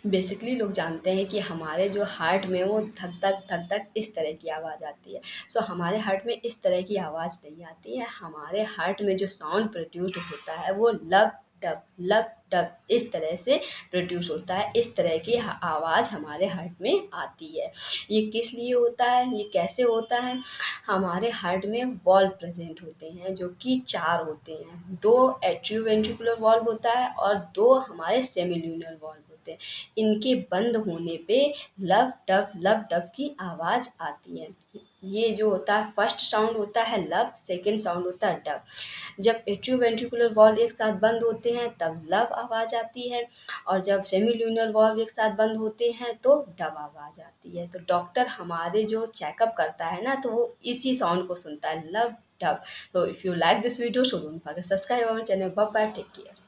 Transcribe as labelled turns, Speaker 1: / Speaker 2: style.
Speaker 1: Basically लोग जानते हैं कि हमारे जो हार्ट में वो धक धक इस तरह की आवाज़ आती है। सो हमारे हार्ट में इस तरह की आवाज़ नहीं आती है। हमारे हार्ट में जो साउंड प्रोड्यूस्ड होता है वो लब डब इस तरह से प्रोड्यूस होता है। इस तरह की आवाज़ हमारे हार्ट में आती है। ये किस लिए होता है, ये कैसे होता है? हमारे हार्ट में वॉल्व प्रेजेंट होते हैं जो कि 4 होते हैं। 2 एट्रियोवेंट्रिकुलर वॉल्व होता है और 2 हमारे सेमिल्यूनर वॉल्व होते हैं। इनके बंद होने पे लब डब की आवाज़ आती है। ये जो होता है फर्स्ट साउंड होता है लब, सेकंड साउंड होता है डब। जब एट्रियोवेंट्रिकुलर वॉल्व एक साथ बंद होते हैं तब लब आवाज़ आती है, और जब सेमिल्यूनर वॉल्व एक साथ बंद होते हैं तो डब आवाज़ आती है। तो डॉक्टर हमारे जो चेकअप करता है ना, तो वो इसी साउंड को सुनता है, लब dub. So if you like this video, so don't forget to subscribe our channel. Bye bye, take care.